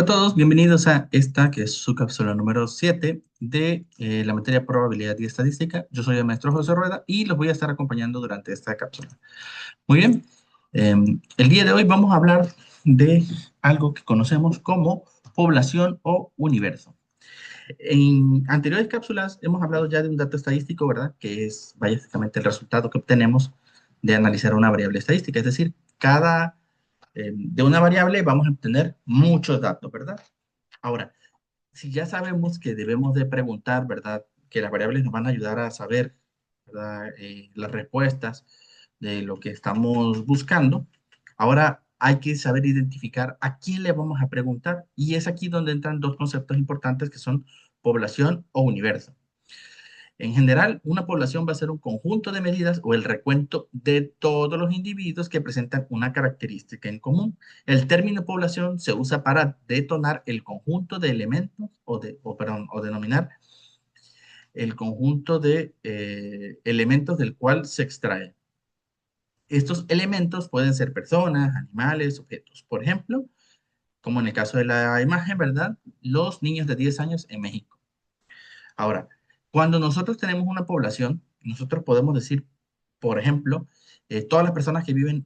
Hola a todos, bienvenidos a esta que es su cápsula número 7 de la materia probabilidad y estadística. Yo soy el maestro José Rueda y los voy a estar acompañando durante esta cápsula. Muy bien, el día de hoy vamos a hablar de algo que conocemos como población o universo. En anteriores cápsulas hemos hablado ya de un dato estadístico, ¿verdad? Que es básicamente el resultado que obtenemos de analizar una variable estadística, es decir, de una variable vamos a obtener muchos datos, ¿verdad? Ahora, si ya sabemos que debemos de preguntar, ¿verdad? Que las variables nos van a ayudar a saber, ¿verdad? Las respuestas de lo que estamos buscando. Ahora hay que saber identificar a quién le vamos a preguntar y es aquí donde entran dos conceptos importantes que son población o universo. En general, una población va a ser un conjunto de medidas o el recuento de todos los individuos que presentan una característica en común. El término población se usa para detonar el conjunto de elementos o denominar el conjunto de elementos del cual se extrae. Estos elementos pueden ser personas, animales, objetos. Por ejemplo, como en el caso de la imagen, ¿verdad? Los niños de 10 años en México. Ahora, cuando nosotros tenemos una población, nosotros podemos decir, por ejemplo, todas las personas que viven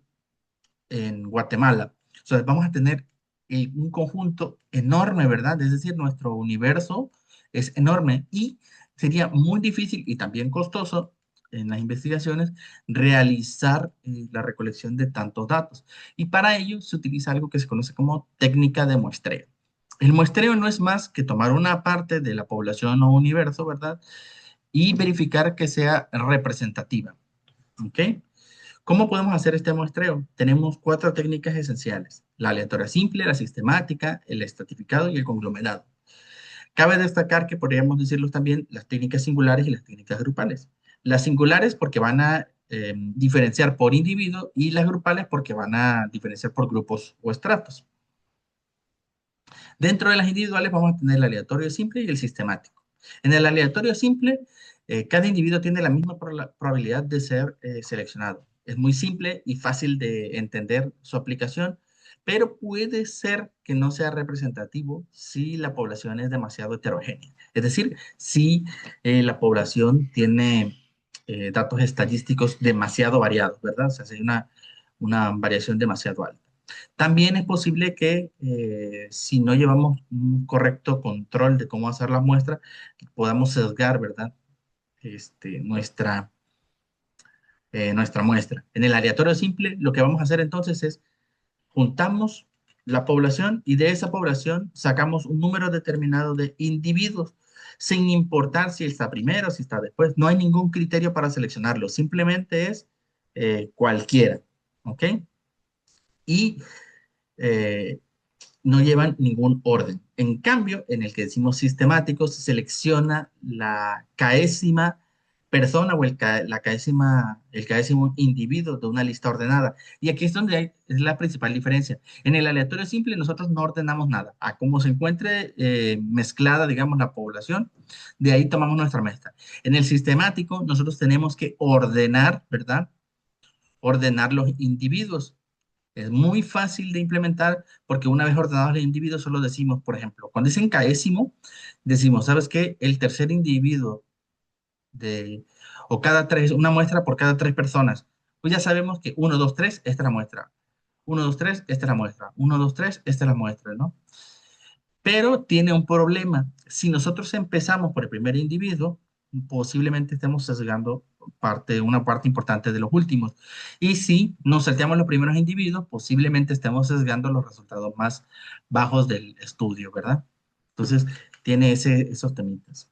en Guatemala. Entonces, vamos a tener un conjunto enorme, ¿verdad? Es decir, nuestro universo es enorme y sería muy difícil y también costoso en las investigaciones realizar la recolección de tantos datos. Y para ello se utiliza algo que se conoce como técnica de muestreo. El muestreo no es más que tomar una parte de la población o universo, ¿verdad? Y verificar que sea representativa. ¿Ok? ¿Cómo podemos hacer este muestreo? Tenemos cuatro técnicas esenciales: la aleatoria simple, la sistemática, el estratificado y el conglomerado. Cabe destacar que podríamos decirlos también las técnicas singulares y las técnicas grupales. Las singulares porque van a diferenciar por individuo y las grupales porque van a diferenciar por grupos o estratos. Dentro de las individuales vamos a tener el aleatorio simple y el sistemático. En el aleatorio simple, cada individuo tiene la misma probabilidad de ser seleccionado. Es muy simple y fácil de entender su aplicación, pero puede ser que no sea representativo si la población es demasiado heterogénea. Es decir, si la población tiene datos estadísticos demasiado variados, ¿verdad? O sea, si hay una variación demasiado alta. También es posible que si no llevamos un correcto control de cómo hacer las muestras, podamos sesgar, ¿verdad? Nuestra muestra. En el aleatorio simple, lo que vamos a hacer entonces es juntamos la población y de esa población sacamos un número determinado de individuos, sin importar si está primero, si está después. No hay ningún criterio para seleccionarlo, simplemente es cualquiera, ¿ok? Y eh, no llevan ningún orden. En cambio, en el que decimos sistemático, se selecciona la caésima persona o el caésimo individuo de una lista ordenada. Y aquí es donde es la principal diferencia. En el aleatorio simple nosotros no ordenamos nada. A cómo se encuentre mezclada, digamos, la población, de ahí tomamos nuestra muestra. En el sistemático nosotros tenemos que ordenar, ¿verdad? Ordenar los individuos. Es muy fácil de implementar porque una vez ordenados los individuos, solo decimos, por ejemplo, cuando dicen caésimo, decimos, ¿sabes qué? El tercer individuo de, o cada tres, una muestra por cada tres personas. Pues ya sabemos que uno, 2, 3, esta es la muestra. Uno, 2, 3, esta es la muestra. Uno, 2, 3, esta es la muestra, ¿no? Pero tiene un problema. Si nosotros empezamos por el primer individuo, posiblemente estemos sesgando una parte importante de los últimos. Y si nos salteamos los primeros individuos, posiblemente estemos sesgando los resultados más bajos del estudio, ¿verdad? Entonces, tiene esos temitas.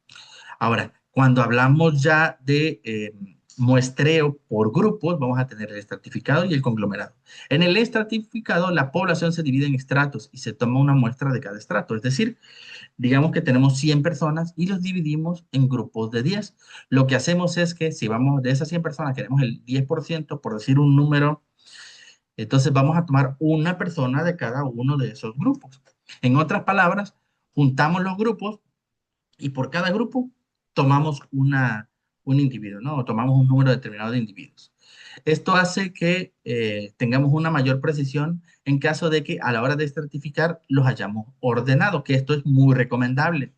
Ahora, cuando hablamos ya de muestreo por grupos, vamos a tener el estratificado y el conglomerado. En el estratificado, la población se divide en estratos y se toma una muestra de cada estrato. Es decir, digamos que tenemos 100 personas y los dividimos en grupos de 10. Lo que hacemos es que si vamos de esas 100 personas, queremos el 10%, por decir un número, entonces vamos a tomar una persona de cada uno de esos grupos. En otras palabras, juntamos los grupos y por cada grupo tomamos un individuo, ¿no? O tomamos un número determinado de individuos. Esto hace que tengamos una mayor precisión en caso de que a la hora de estratificar los hayamos ordenado, que esto es muy recomendable.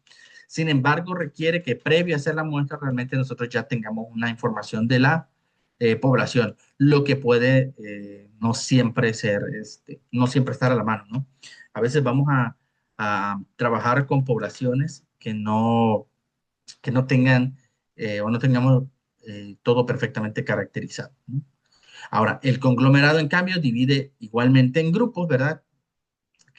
Sin embargo, requiere que previo a hacer la muestra realmente nosotros ya tengamos una información de la población, lo que puede no siempre ser, no siempre estar a la mano, ¿no? A veces vamos a trabajar con poblaciones que no tengan o no tengamos todo perfectamente caracterizado, ¿no? Ahora, el conglomerado, en cambio, divide igualmente en grupos, ¿verdad?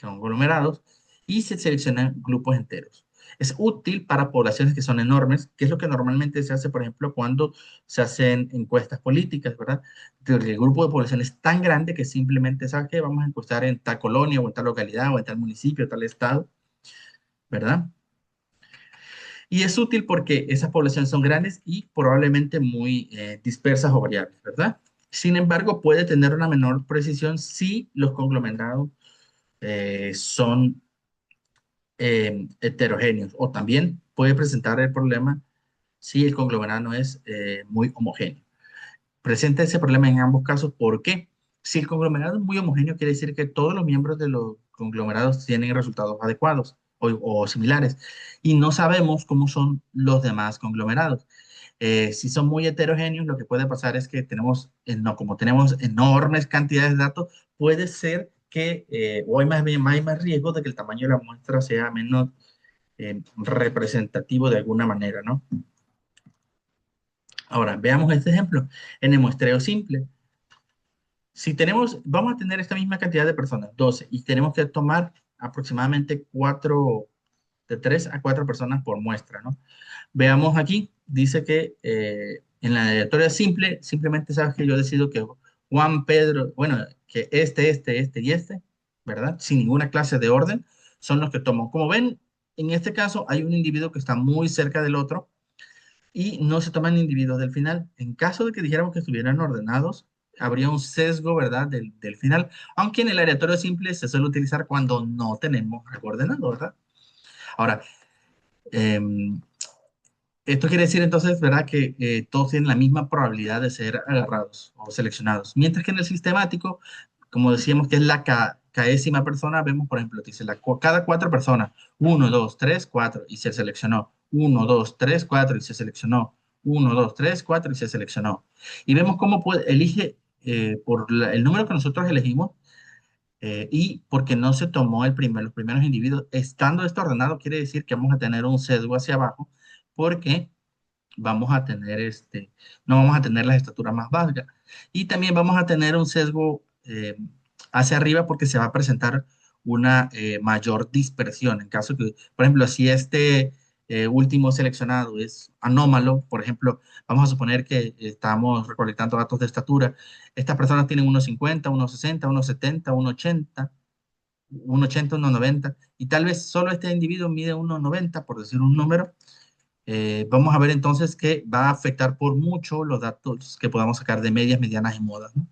Conglomerados, y se seleccionan grupos enteros. Es útil para poblaciones que son enormes, que es lo que normalmente se hace, por ejemplo, cuando se hacen encuestas políticas, ¿verdad? El grupo de población es tan grande que simplemente, ¿sabes qué? Vamos a encuestar en tal colonia o en tal localidad o en tal municipio, tal estado, ¿verdad? Y es útil porque esas poblaciones son grandes y probablemente muy dispersas o variables, ¿verdad? Sin embargo, puede tener una menor precisión si los conglomerados son heterogéneos, o también puede presentar el problema si el conglomerado no es muy homogéneo. Presenta ese problema en ambos casos. ¿Por qué? Si el conglomerado es muy homogéneo, quiere decir que todos los miembros de los conglomerados tienen resultados adecuados o similares. Y no sabemos cómo son los demás conglomerados. Si son muy heterogéneos, lo que puede pasar es que tenemos, no, como tenemos enormes cantidades de datos, puede ser que o hay hay más riesgo de que el tamaño de la muestra sea menos representativo de alguna manera, ¿no? Ahora, veamos este ejemplo. En el muestreo simple, si tenemos, vamos a tener esta misma cantidad de personas, 12, y tenemos que tomar aproximadamente 4, de 3 a 4 personas por muestra, ¿no? Veamos aquí, dice que en la aleatoria simple, simplemente sabes que yo decido que Juan, Pedro, bueno, que este y este, ¿verdad? Sin ninguna clase de orden, son los que tomo. Como ven, en este caso hay un individuo que está muy cerca del otro y no se toman individuos del final. En caso de que dijéramos que estuvieran ordenados, habría un sesgo, ¿verdad? Del final, aunque en el aleatorio simple se suele utilizar cuando no tenemos algo ordenado, ¿verdad? Ahora, em, esto quiere decir entonces, ¿verdad?, que todos tienen la misma probabilidad de ser agarrados o seleccionados. Mientras que en el sistemático, como decíamos que es la caésima persona, vemos, por ejemplo, dice cada 4 personas, uno, 2, 3, 4, y se seleccionó. Uno, 2, 3, 4, y se seleccionó. Uno, 2, 3, 4, y se seleccionó. Y vemos cómo elige por el número que nosotros elegimos y porque no se tomó los primeros individuos. Estando esto ordenado, quiere decir que vamos a tener un sesgo hacia abajo porque vamos a tener no vamos a tener las estaturas más bajas. Y también vamos a tener un sesgo hacia arriba porque se va a presentar una mayor dispersión. En caso que, por ejemplo, si este último seleccionado es anómalo, por ejemplo, vamos a suponer que estamos recolectando datos de estatura. Estas personas tienen 1,50, 1,60, 1,70, 1,80, 1,80, 1,90, y tal vez solo este individuo mide 1,90, por decir un número. Vamos a ver entonces que va a afectar por mucho los datos que podamos sacar de medias, medianas y modas, ¿no?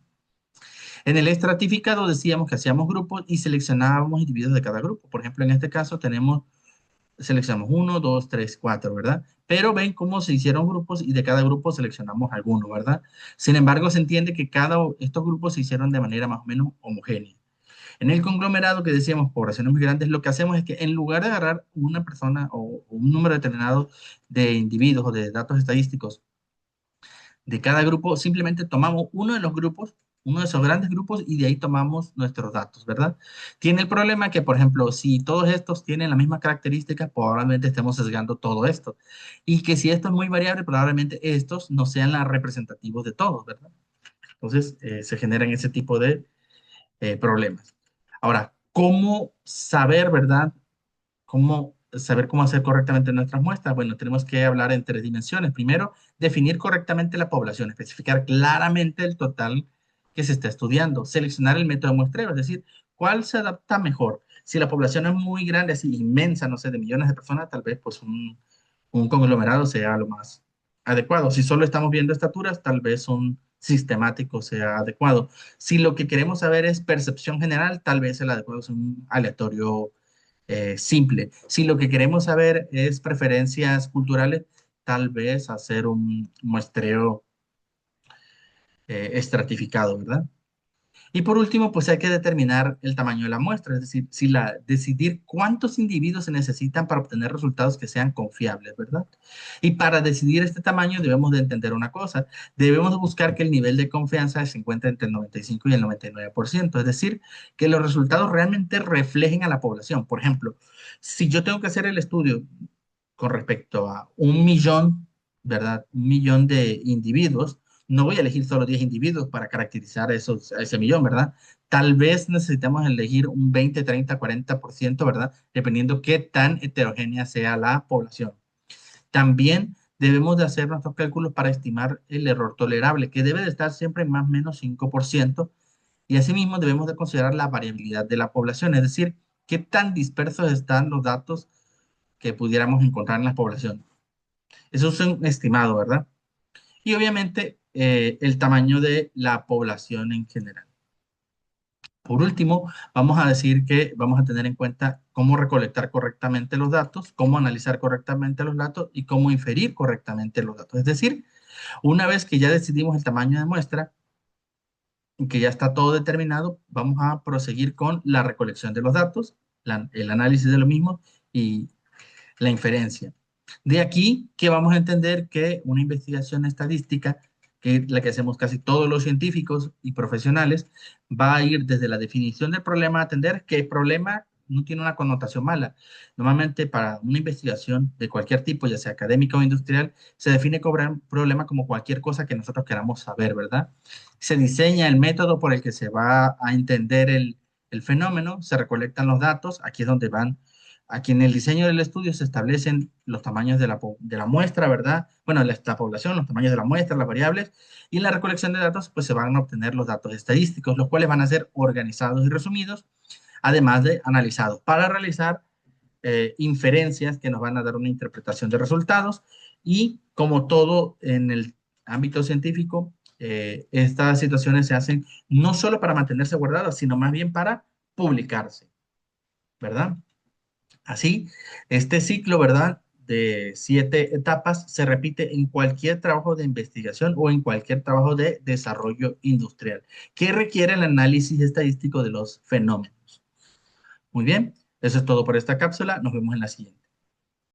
En el estratificado decíamos que hacíamos grupos y seleccionábamos individuos de cada grupo. Por ejemplo, en este caso seleccionamos uno, dos, tres, cuatro, ¿verdad? Pero ven cómo se hicieron grupos y de cada grupo seleccionamos alguno, ¿verdad? Sin embargo, se entiende que estos grupos se hicieron de manera más o menos homogénea. En el conglomerado que decíamos poblaciones muy grandes, lo que hacemos es que en lugar de agarrar una persona o un número determinado de individuos o de datos estadísticos de cada grupo, simplemente tomamos uno de los grupos, uno de esos grandes grupos y de ahí tomamos nuestros datos, ¿verdad? Tiene el problema que, por ejemplo, si todos estos tienen la misma característica, probablemente estemos sesgando todo esto. Y que si esto es muy variable, probablemente estos no sean los representativos de todos, ¿verdad? Entonces, se generan ese tipo de problemas. Ahora, ¿cómo saber, verdad? ¿Cómo saber cómo hacer correctamente nuestras muestras? Bueno, tenemos que hablar en 3 dimensiones. Primero, definir correctamente la población, especificar claramente el total que se está estudiando, seleccionar el método de muestreo, es decir, cuál se adapta mejor. Si la población es muy grande, así inmensa, no sé, de millones de personas, tal vez pues un conglomerado sea lo más adecuado. Si solo estamos viendo estaturas, tal vez un sistemático sea adecuado. Si lo que queremos saber es percepción general, tal vez el adecuado es un aleatorio simple. Si lo que queremos saber es preferencias culturales, tal vez hacer un muestreo estratificado, ¿verdad? Y por último, pues hay que determinar el tamaño de la muestra, es decir, decidir cuántos individuos se necesitan para obtener resultados que sean confiables, ¿verdad? Y para decidir este tamaño debemos de entender una cosa, debemos de buscar que el nivel de confianza se encuentre entre el 95 y el 99%, es decir, que los resultados realmente reflejen a la población. Por ejemplo, si yo tengo que hacer el estudio con respecto a 1 millón, ¿verdad? 1 millón de individuos, no voy a elegir solo 10 individuos para caracterizar a ese millón, ¿verdad? Tal vez necesitamos elegir un 20, 30, 40%, ¿verdad? Dependiendo qué tan heterogénea sea la población. También debemos de hacer nuestros cálculos para estimar el error tolerable, que debe de estar siempre en más o menos 5%. Y asimismo debemos de considerar la variabilidad de la población, es decir, qué tan dispersos están los datos que pudiéramos encontrar en la población. Eso es un estimado, ¿verdad? Y obviamente el tamaño de la población en general. Por último, vamos a decir que vamos a tener en cuenta cómo recolectar correctamente los datos, cómo analizar correctamente los datos y cómo inferir correctamente los datos. Es decir, una vez que ya decidimos el tamaño de muestra, que ya está todo determinado, vamos a proseguir con la recolección de los datos, el análisis de los mismos y la inferencia. De aquí que vamos a entender que una investigación estadística, que es la que hacemos casi todos los científicos y profesionales, va a ir desde la definición del problema a atender, que el problema no tiene una connotación mala. Normalmente para una investigación de cualquier tipo, ya sea académica o industrial, se define como problema como cualquier cosa que nosotros queramos saber, ¿verdad? Se diseña el método por el que se va a entender el fenómeno, se recolectan los datos, aquí es donde van. Aquí en el diseño del estudio se establecen los tamaños de la muestra, ¿verdad? Bueno, la población, los tamaños de la muestra, las variables, y en la recolección de datos, pues se van a obtener los datos estadísticos, los cuales van a ser organizados y resumidos, además de analizados, para realizar inferencias que nos van a dar una interpretación de resultados. Y como todo en el ámbito científico, estas situaciones se hacen no solo para mantenerse guardadas, sino más bien para publicarse, ¿verdad? Así, este ciclo, ¿verdad? De 7 etapas se repite en cualquier trabajo de investigación o en cualquier trabajo de desarrollo industrial que requiere el análisis estadístico de los fenómenos. Muy bien, eso es todo por esta cápsula. Nos vemos en la siguiente.